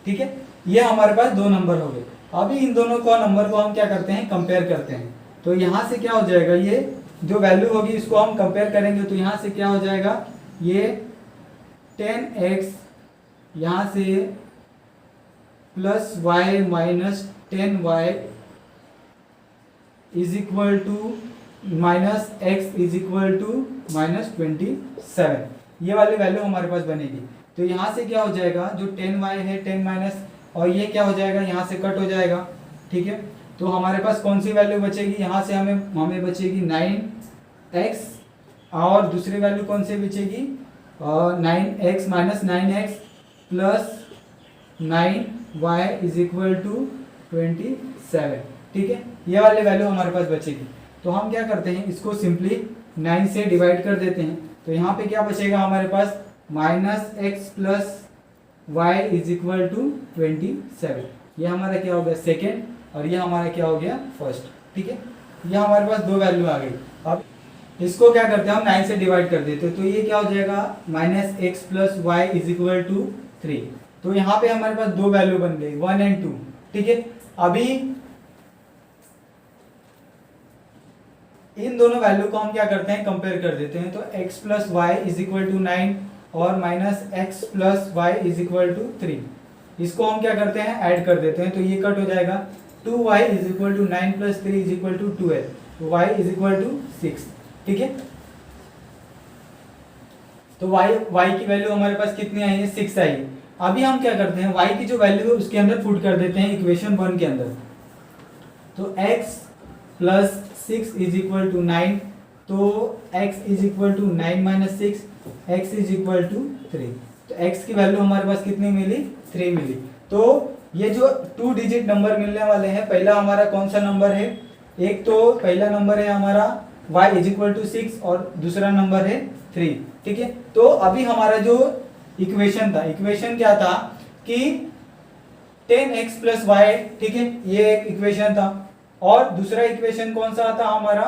ठीक है। ये हमारे पास 2 नंबर हो गए। अभी इन दोनों को नंबर को हम क्या करते हैं, कंपेयर करते हैं। तो यहाँ से क्या हो जाएगा, ये जो वैल्यू होगी इसको हम कंपेयर करेंगे। तो यहाँ से क्या हो जाएगा, ये 10x यहाँ से plus y minus 10y is equal to minus x is equal to minus 27, ये वाली वैल्यू हमारे पास बनेगी। तो यहाँ से क्या हो जाएगा, जो 10y है 10 माइनस, और ये क्या हो जाएगा यहाँ से कट हो जाएगा, ठीक है। तो हमारे पास कौन सी वैल्यू बचेगी, यहाँ से हमें बचेगी 9x, और दूसरी वैल्यू कौन सी बचेगी 9x minus 9x plus 9y is equal to 27, ठीक है। ये वाली वैल्यू हमारे पास बचेगी। तो हम क्या करते हैं, इसको सिंपली 9 से डिवाइड कर देते हैं। तो यहाँ पे क्या बचेगा हमारे पास minus x plus Y is equal to 27। ये हमारा क्या हो गया सेकेंड, और ये हमारा क्या हो गया फर्स्ट, ठीक है। ये हमारे पास 2 वैल्यू आ गई। अब इसको क्या करते हैं हम 9 से डिवाइड कर देते हैं। तो ये क्या हो जाएगा minus x plus Y is equal to 3। तो यहाँ पे हमारे पास 2 वैल्यू बन गई 1 और 2, ठीक है। अभी इन दोनों वैल्यू को हम क्या करते हैं कंपेयर कर देते हैं। तो x plus Y is equal to 9 और minus x plus Y is equal to 3, इसको हम क्या करते हैं ऐड कर देते हैं। तो ये कट हो जाएगा 2y is equal to 9 plus 3 is equal to 12, तो y इज इक्वल टू 6, ठीक है। तो y की वैल्यू हमारे पास कितनी आई है 6 आई है। अभी हम क्या करते हैं y की जो वैल्यू है उसके अंदर पुट कर देते हैं इक्वेशन 1 के अंदर। तो x plus 6 is equal to 9, तो x is equal to 9 minus 6, x is equal to 3। तो x की वैल्यू हमारे पास कितनी मिली 3 मिली। तो ये जो 2 डिजिट नंबर मिलने वाले हैं, पहला हमारा कौन सा नंबर है, एक तो पहला नंबर है हमारा y इज इक्वल टू 6 और दूसरा नंबर है 3, ठीक है। तो अभी हमारा जो इक्वेशन था, इक्वेशन क्या था कि 10x प्लस वाई, ठीक है, ये एक इक्वेशन था। और दूसरा इक्वेशन कौन सा था हमारा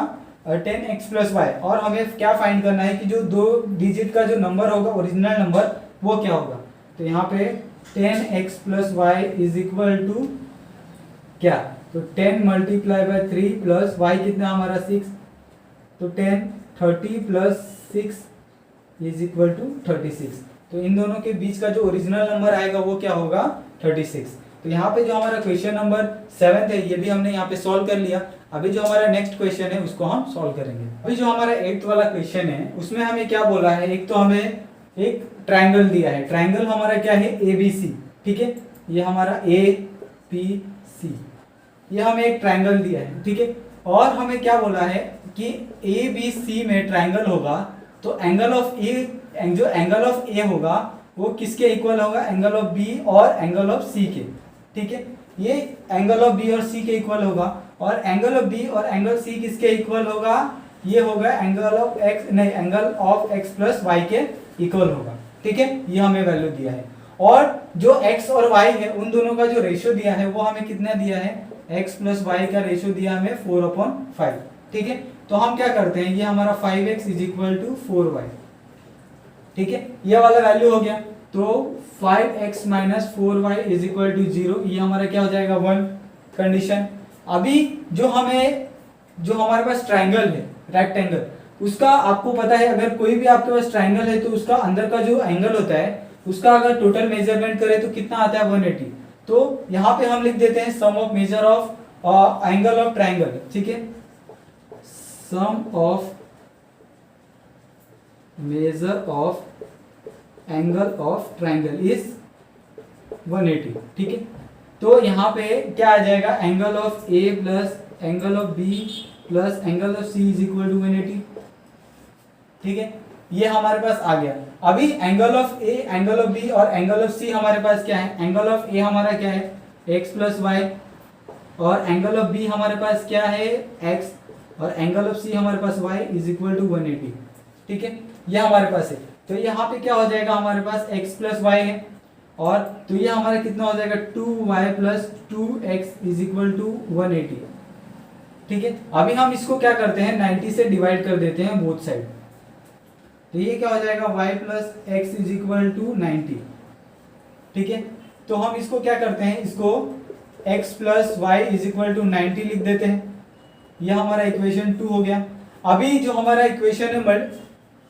10x प्लस वाई। और हमें क्या फाइंड करना है कि जो 2 डिजिट का जो नंबर होगा ओरिजिनल नंबर वो क्या होगा। तो यहाँ पे 10x plus Y is equal to क्या, तो 10 मल्टीप्लाई बाय 3 प्लस वाई कितना हमारा 6, तो 10 30 प्लस 6 इज इक्वल टू 36। तो इन दोनों के बीच का जो ओरिजिनल नंबर आएगा वो क्या होगा 36। तो यहाँ पे जो हमारा क्वेश्चन नंबर 7 है ये भी हमने यहाँ पे सॉल्व कर लिया। अभी जो हमारा नेक्स्ट क्वेश्चन है उसको हम सॉल्व करेंगे। अभी जो हमारा 8th वाला क्वेश्चन है उसमें हमें क्या बोला है, एक तो हमें एक ट्रायंगल दिया है, ट्रायंगल हमारा क्या है ABC, ठीक है, ये हमारा ABC, ये हमें एक ट्रायंगल दिया है, ठीक है, और हमें क्या बोला है कि ABC में ट्रायंगल होगा तो एंगल ऑफ ए, जो एंगल ऑफ ए होगा वो किसके इक्वल होगा, एंगल ऑफ बी और एंगल ऑफ सी के, ठीक है, ये एंगल ऑफ बी और सी के इक्वल होगा, और एंगल ऑफ बी और एंगल सी किसके इक्वल होगा, ये होगा एंगल ऑफ एक्स, नहीं, angle of x plus y के इक्वल होगा, ठीक है, ये हमें वैल्यू दिया है। और जो एक्स और वाई है उन दोनों का जो रेशियो दिया है वो हमें कितना दिया है, एक्स प्लस वाई का रेशियो दिया हमें 4/5, ठीक है, तो हम क्या करते हैं, ये हमारा 5x is equal to 4y, ठीक है, ये वाला वैल्यू हो गया, तो 5x minus 4y is equal to 0, ये हमारा क्या हो जाएगा 1 कंडीशन। अभी जो हमारे पास ट्रायंगल है, रेक्टेंगल, उसका आपको पता है अगर कोई भी आपके पास ट्रायंगल है तो उसका अंदर का जो एंगल होता है उसका अगर टोटल मेजरमेंट करें तो कितना आता है 180, तो यहाँ पे हम लिख देते हैं sum of measure of angle of triangle, ठीक है, sum of measure of angle of triangle is 180, ठीक है, तो यहाँ पे क्या आ जाएगा, angle of A plus angle of B plus angle of C is equal to 180, ठीक है, ये हमारे पास आ गया। अभी angle of A, angle of B और एंगल ऑफ सी हमारे पास क्या है, एंगल ऑफ ए हमारा क्या है x प्लस वाई, और एंगल ऑफ बी हमारे पास क्या है x, और एंगल ऑफ सी हमारे पास y इज इक्वल टू 180, ठीक है, ये हमारे पास है, तो यहाँ पे क्या हो जाएगा, हमारे पास x प्लस वाई है, और तो ये हमारा कितना हो जाएगा 2y plus 2x is equal to 180, ठीक है। अभी हम इसको क्या करते हैं 90 से डिवाइड कर देते हैं बोथ साइड, तो ये क्या हो जाएगा y plus x is equal to 90, ठीक है, तो हम इसको क्या करते हैं, इसको x plus Y is equal to 90 लिख देते हैं, यह हमारा इक्वेशन 2 हो गया। अभी जो हमारा इक्वेशन है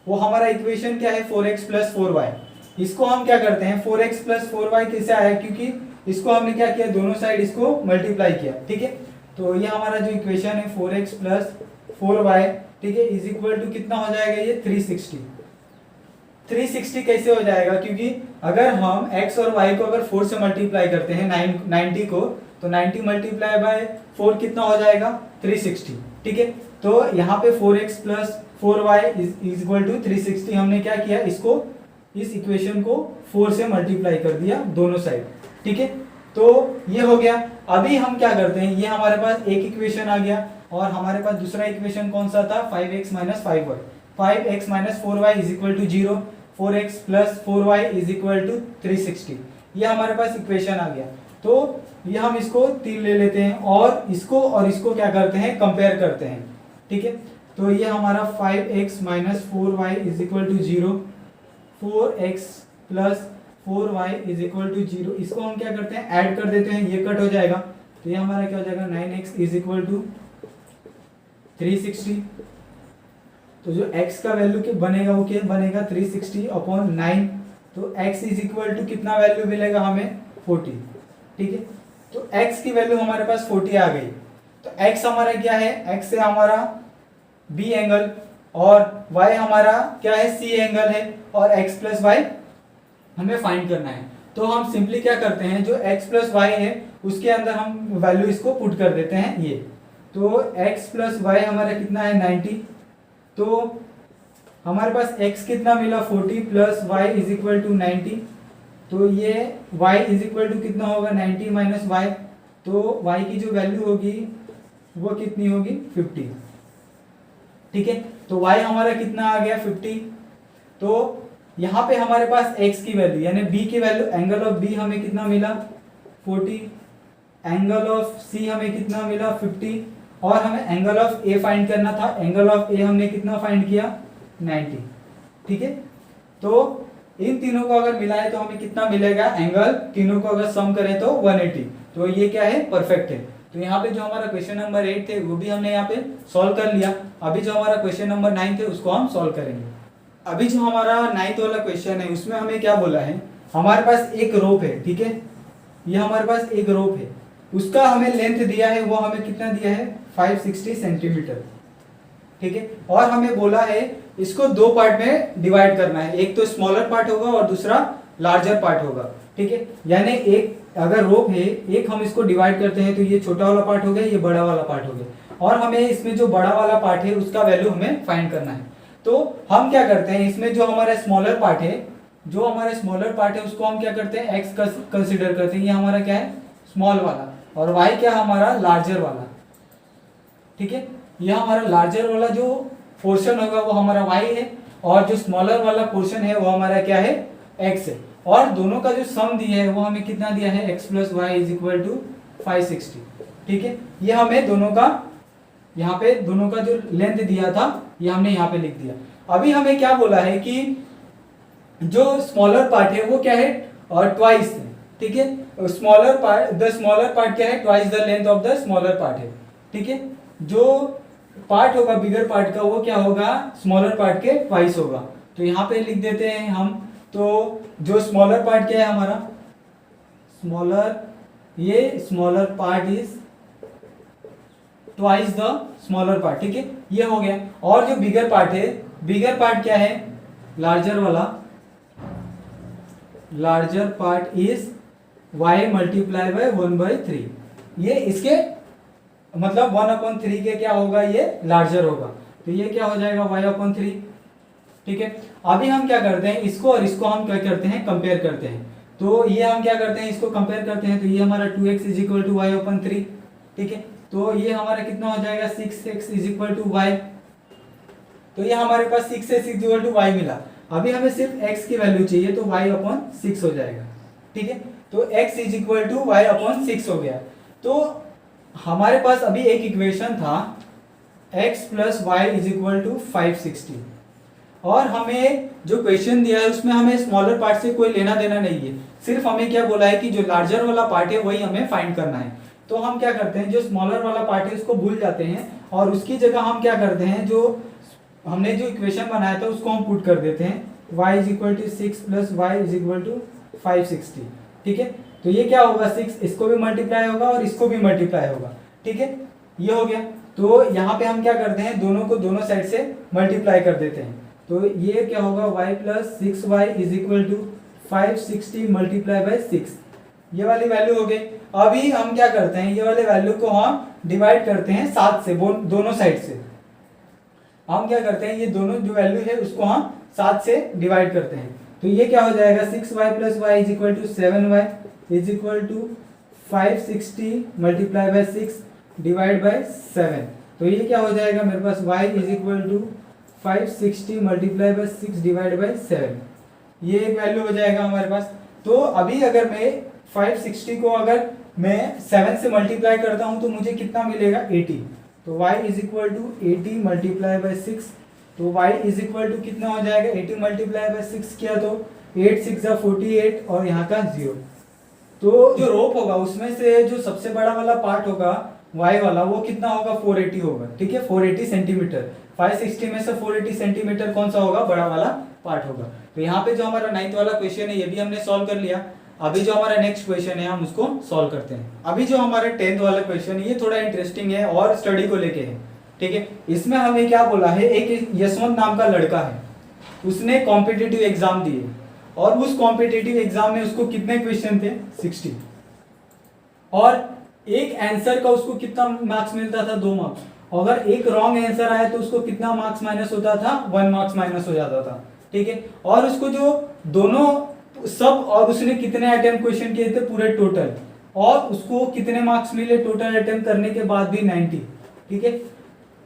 वो हमारा इक्वेशन क्या है 4x प्लस 4y, इसको हम क्या करते हैं 4x प्लस 4y कैसे आया, क्योंकि इसको हमने क्या किया, दोनों साइड इसको मल्टीप्लाई किया, ठीक है, तो ये हमारा जो इक्वेशन है 4x प्लस 4y, ठीक है, इज इक्वल टू कितना हो जाएगा, ये 360 कैसे हो जाएगा, क्योंकि अगर हम x और y को अगर 4 से मल्टीप्लाई करते हैं 90 को, तो 90 मल्टीप्लाई बाय 4 कितना हो जाएगा 360, ठीक है, तो यहाँ पे 4x plus 4y is equal to 360, हमने क्या किया, इसको इस इक्वेशन को 4 से मल्टीप्लाई कर दिया दोनों साइड, ठीक है, तो ये हो गया। अभी हम क्या करते हैं, ये हमारे पास एक इक्वेशन आ गया, और हमारे पास दूसरा इक्वेशन कौन सा था 5x minus 5y, 5x minus 4y is equal to 0, 4x plus 4y is equal to 360, ये हमारे पास इक्वेशन आ गया। तो ये हम इसको 3 ले लेते हैं और इसको क्या करते हैं, कंपेयर करते हैं, ठीक है, तो ये हमारा 5x minus 4y is equal to 0, 4x plus 4y is equal to 0, इसको हम क्या करते हैं ऐड कर देते हैं, ये कट हो जाएगा, तो ये हमारा क्या हो जाएगा 9x इज इक्वल टू 360, तो जो x का वैल्यू क्या बनेगा, वो क्या बनेगा 360 अपॉन 9, तो x इज इक्वल टू कितना वैल्यू मिलेगा हमें 40, ठीक है, तो x की वैल्यू हमारे पास 40 आ गई, तो x हमारा क्या है, x है हमारा b एंगल, और y हमारा क्या है c एंगल है, और x प्लस वाई हमें फाइंड करना है। तो हम सिंपली क्या करते हैं, जो x प्लस वाई है उसके अंदर हम वैल्यू इसको पुट कर देते हैं, ये तो x प्लस वाई हमारा कितना है 90, तो हमारे पास x कितना मिला 40 plus y is equal to 90, तो ये y इज इक्वल टू कितना होगा 90 माइनस y, तो y की जो वैल्यू होगी वो कितनी होगी 50, ठीक है, तो y हमारा कितना आ गया 50, तो यहाँ पे हमारे पास x की वैल्यू यानी b की वैल्यू, एंगल ऑफ b हमें कितना मिला 40, एंगल ऑफ c हमें कितना मिला 50, और हमें एंगल ऑफ a फाइंड करना था, एंगल ऑफ a हमने कितना फाइंड किया 90, ठीक है, तो इन तीनों को अगर मिलाए तो हमें कितना मिलेगा एंगल, तीनों को अगर सम करें तो 180, तो ये क्या है परफेक्ट है। तो यहाँ पे जो हमारा क्वेश्चन नंबर 8 थे वो भी हमने यहाँ पे सॉल्व कर लिया। अभी जो हमारा क्वेश्चन नंबर 9 थे उसको हम सॉल्व करेंगे। अभी जो हमारा 9th वाला क्वेश्चन है उसमें हमें क्या बोला है, हमारे पास एक रोप है, ठीक है, ये हमारे पास एक रोप है, उसका हमें लेंथ दिया है, वो हमें कितना दिया है 560 सेंटीमीटर। ठीक है, और हमें बोला है इसको दो पार्ट में डिवाइड करना है, एक तो स्मॉलर पार्ट होगा और दूसरा लार्जर पार्ट होगा। ठीक है, यानी एक अगर रोप है, एक हम इसको डिवाइड करते हैं तो ये छोटा वाला पार्ट हो गया, ये बड़ा वाला पार्ट हो गया, और हमें इसमें जो बड़ा वाला पार्ट है उसका वैल्यू हमें फाइंड करना है। तो हम क्या करते हैं, इसमें जो हमारा स्मॉलर पार्ट है, जो हमारा स्मॉलर पार्ट है उसको हम क्या करते हैं, एक्स कंसिडर करते हैं, ये हमारा क्या है स्मॉल वाला, और वाई क्या हमारा लार्जर वाला। ठीक है, यह हमारा लार्जर वाला जो पोर्शन होगा वो हमारा y है, और जो स्मॉलर वाला पोर्शन है वो हमारा क्या है x है, और दोनों का जो सम दिया है वो हमें कितना दिया है x plus Y is equal to 560। ठीक है, ये हमें दोनों का, यहाँ पे दोनों का जो लेंथ दिया था ये हमने यहाँ पे लिख दिया। अभी हमें क्या बोला है कि जो स्मॉलर पार्ट है वो क्या है और ट्वाइस है। ठीक है, smaller part, the smaller part क्या है, twice the length of the smaller part है। ठीक है, जो पार्ट होगा बिगर पार्ट का वो क्या होगा, स्मॉलर पार्ट के ट्वाइस होगा। तो यहाँ पे लिख देते हैं हम, तो जो स्मॉलर पार्ट क्या है हमारा, स्मॉलर, ये smaller part is twice the smaller part. ठीक है, ये हो गया। और जो बिगर पार्ट है, बिगर पार्ट क्या है, लार्जर वाला, larger part is y multiply by 1/3। ये इसके मतलब 1/3 के क्या होगा, ये लार्जर होगा, तो ये क्या हो जाएगा y/3। ठीक है, अभी हम क्या करते हैं, इसको और इसको हम क्या करते हैं, कंपेयर करते हैं। तो ये हम क्या करते हैं, इसको कंपेयर करते हैं, तो ये हमारा 2x is equal to y/3। ठीक है, तो ये हमारा कितना हो जाएगा, 6x is equal to y। तो ये हमारे पास 6x is equal to y मिला। अभी हमें सिर्फ x की वैल्यू चाहिए, तो y/6 हो जाएगा। ठीक है, तो x is equal to y/6 हो गया। तो हमारे पास अभी एक इक्वेशन था x plus Y is equal to 560, और हमें जो क्वेश्चन दिया है उसमें हमें स्मॉलर पार्ट से कोई लेना देना नहीं है, सिर्फ हमें क्या बोला है कि जो लार्जर वाला पार्ट है वही हमें फाइंड करना है। तो हम क्या करते हैं, जो स्मॉलर वाला पार्ट है उसको भूल जाते हैं, और उसकी जगह हम क्या करते हैं, जो हमने जो इक्वेशन बनाया था उसको हम पुट कर देते हैं, y is equal to 6 plus Y is equal to 560। ठीक है, तो ये क्या होगा, 6 इसको भी मल्टीप्लाई होगा और इसको भी मल्टीप्लाई होगा। ठीक है, ये हो गया। तो यहाँ पे हम क्या करते हैं, दोनों को दोनों साइड से मल्टीप्लाई कर देते हैं, तो ये क्या होगा, y plus 6y is equal to 560 multiply by 6, ये वाली वैल्यू हो गई। अभी हम क्या करते हैं, ये वाले वैल्यू को हम डिवाइड करते हैं 7 से, दोनों साइड से। हम क्या करते हैं, ये दोनों जो वैल्यू है उसको हम 7 से डिवाइड करते हैं, तो ये क्या हो जाएगा, 6y plus Y is equal to 7y is equal to 560 multiply by 6 divide by 7। तो ये क्या हो जाएगा मेरे पास, y is equal to 560 multiply by 6 divide by 7, ये एक वैल्यू हो जाएगा हमारे पास। तो अभी अगर मैं 560 को अगर मैं 7 से मल्टीप्लाई करता हूं तो मुझे कितना मिलेगा, 80। तो y is equal to 80 multiply by 6, तो y इज इक्वल टू कितना हो जाएगा, 80 मल्टीप्लाई बाय 6 किया तो 8 6 48, और यहाँ का 0। तो जो रोप होगा उसमें से जो सबसे बड़ा वाला पार्ट होगा y वाला, वो कितना होगा, 480 होगा। ठीक है, 480 सेंटीमीटर, 560 में से 480 सेंटीमीटर कौन सा होगा, बड़ा वाला पार्ट होगा। तो यहाँ पे जो हमारा 9th वाला क्वेश्चन है ये भी हमने सॉल्व कर लिया। अभी जो हमारा नेक्स्ट क्वेश्चन है हम उसको सॉल्व करते हैं। अभी जो हमारा 10th वाला क्वेश्चन है ये थोड़ा इंटरेस्टिंग है और स्टडी को लेके है। ठीक है, इसमें हमें क्या बोला है, एक यशवंत नाम का लड़का है, उसने कॉम्पिटिटिव एग्जाम दिए, और उस कॉम्पिटिटिव एग्जाम में उसको कितने क्वेश्चन थे, 60, और एक आंसर का उसको कितना मार्क्स मिलता था, 2 मार्क्स। अगर एक रॉन्ग आंसर आया तो उसको कितना मार्क्स माइनस होता था, 1 मार्क्स माइनस हो जाता था। ठीक है, और उसको जो दोनों सब, और उसने कितने अटेम्प्ट क्वेश्चन किए थे पूरे टोटल, और उसको कितने मार्क्स मिले टोटल अटेम्प्ट करने के बाद भी, 90। ठीक है,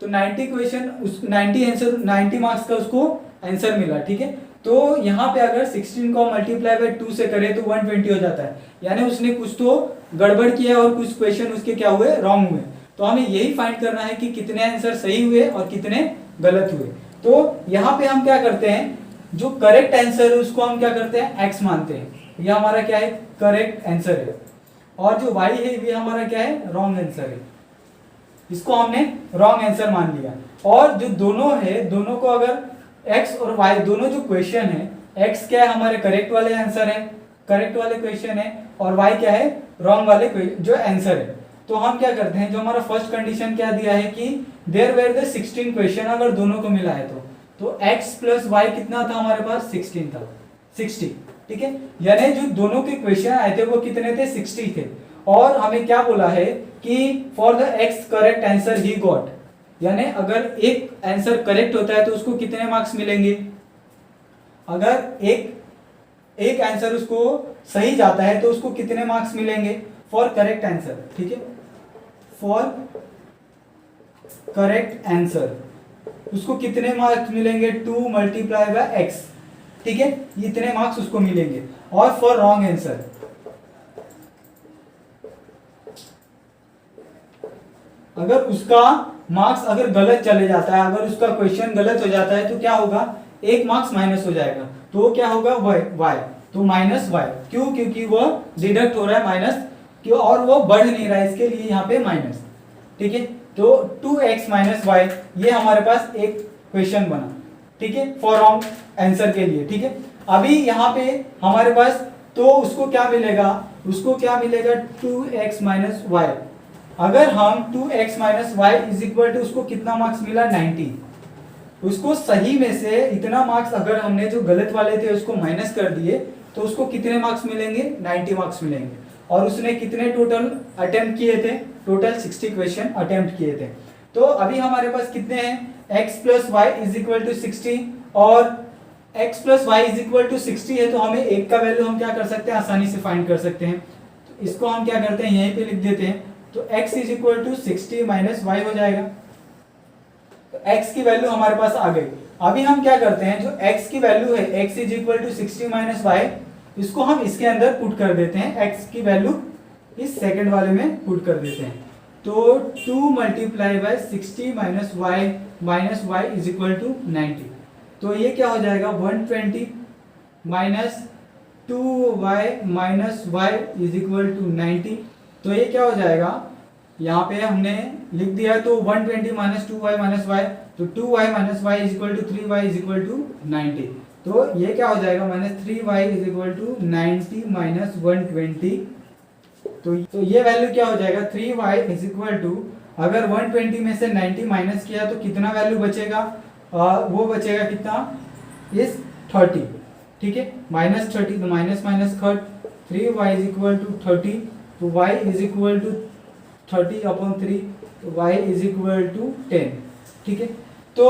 तो 90 क्वेश्चन, 90 आंसर, 90 मार्क्स का उसको आंसर मिला। ठीक है, तो यहाँ पे अगर 16 को मल्टीप्लाई बाय 2 से करें तो 120 हो जाता है, यानी उसने कुछ तो गड़बड़ किया और कुछ क्वेश्चन उसके क्या हुए, रॉन्ग हुए। तो हमें यही फाइंड करना है कि कितने आंसर सही हुए और कितने गलत हुए। तो यहाँ पे हम क्या करते हैं, जो करेक्ट आंसर है उसको हम क्या करते हैं, x मानते हैं, यह हमारा क्या है, करेक्ट आंसर है, और जो y है ये हमारा क्या है, रॉन्ग आंसर है, इसको हमने रॉन्ग आंसर मान लिया। और जो दोनों है, दोनों को अगर x और y दोनों जो क्वेश्चन है, x क्या है हमारे करेक्ट वाले आंसर है, करेक्ट वाले क्वेश्चन है, और y क्या है, रॉन्ग वाले जो आंसर है। तो हम क्या करते हैं, जो हमारा फर्स्ट कंडीशन क्या दिया है कि देयर वेर द 16 क्वेश्चन, अगर दोनों को मिला है तो x प्लस वाई कितना था हमारे पास, 16 था, 60, ठीक है। यानी जो दोनों के क्वेश्चन आए थे वो कितने थे, 60 थे। और हमें क्या बोला है कि for the x correct answer he got, यानी अगर एक आंसर करेक्ट होता है तो उसको कितने मार्क्स मिलेंगे, अगर एक आंसर उसको सही जाता है तो उसको कितने मार्क्स मिलेंगे फॉर करेक्ट आंसर, ठीक है, फॉर करेक्ट आंसर उसको कितने मार्क्स मिलेंगे, 2 मल्टीप्लाई बाय x, ठीक है, इतने मार्क्स उसको मिलेंगे। और फॉर रॉन्ग आंसर, अगर उसका मार्क्स अगर गलत चले जाता है, अगर उसका क्वेश्चन गलत हो जाता है तो क्या होगा, एक मार्क्स माइनस हो जाएगा, तो क्या होगा y, तो माइनस y, क्यों, क्योंकि वो डिडक्ट हो रहा है माइनस, क्यों, और वो बढ़ नहीं रहा है, इसके लिए यहाँ पे माइनस, ठीक है। तो 2x माइनस वाई, ये हमारे पास एक क्वेश्चन बना, ठीक है, फॉर रॉन्ग आंसर के लिए, ठीक है। अभी यहाँ पे हमारे पास तो उसको क्या मिलेगा, उसको क्या मिलेगा 2x माइनस वाई। अगर हम 2x minus y is equal to, उसको कितना मार्क्स मिला, 90, उसको सही में से इतना मार्क्स, अगर हमने जो गलत वाले थे उसको माइनस कर दिए तो उसको कितने मार्क्स मिलेंगे, 90 मार्क्स मिलेंगे। और उसने कितने टोटल अटेम्प्ट किए थे, टोटल 60 क्वेश्चन अटेम्प्ट किए थे। तो अभी हमारे पास कितने हैं, x plus Y is equal to 60, और x plus Y is equal to 60 है, तो हमें एक का वैल्यू हम क्या कर सकते हैं, आसानी से फाइंड कर सकते हैं। तो इसको हम क्या करते हैं, यहीं पे लिख देते हैं, तो x is equal to 60 minus y हो जाएगा। तो x की वैल्यू हमारे पास आ गई। अभी हम क्या करते हैं, जो x की वैल्यू है, x is equal to 60 minus y, इसको हम इसके अंदर पुट कर देते हैं, x की वैल्यू इस सेकंड वाले में पुट कर देते हैं। तो 2 multiply by 60 minus y is equal to 90। तो ये क्या हो जाएगा, 120 minus 2y minus y is equal to 90। तो ये क्या हो जाएगा, यहाँ पे हमने लिख दिया, तो 120 माइनस 2y माइनस वाई, तो 2y minus y is equal to 3y is equal to 90। तो ये क्या हो जाएगा, minus 3y is equal to 90 minus 120। तो ये वैल्यू क्या हो जाएगा, 3y इज इक्वल टू, अगर 120 में से 90 माइनस किया तो कितना वैल्यू बचेगा, वो बचेगा कितना, इस 30, ठीक है, माइनस 30, तो minus minus cut, 3y is equal to 30, तो y is equal to 30 upon 3, तो y इज इक्वल टू 10, ठीक है। तो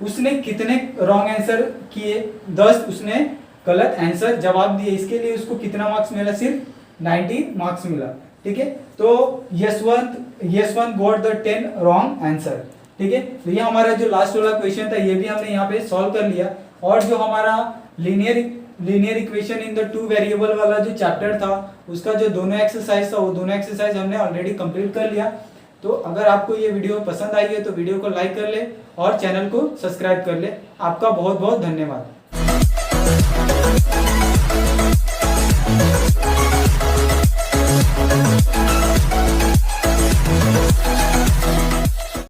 उसने कितने रॉन्ग आंसर किए, 10 उसने गलत आंसर जवाब दिए, इसके लिए उसको कितना मार्क्स मिला, सिर्फ 90 मार्क्स मिला, ठीक है। तो Yashwant got the 10 wrong answer, ठीक है। तो ये हमारा जो लास्ट वाला क्वेश्चन था ये भी हमने यहाँ पे सॉल्व कर लिया। और जो हमारा linear equation in the 2 variable वाला जो चैप्टर था, उसका जो दोनों एक्सरसाइज था, वो दोनों एक्सरसाइज हमने ऑलरेडी कंप्लीट कर लिया। तो अगर आपको ये वीडियो पसंद आई है तो वीडियो को लाइक कर ले और चैनल को सब्सक्राइब कर ले। आपका बहुत बहुत धन्यवाद।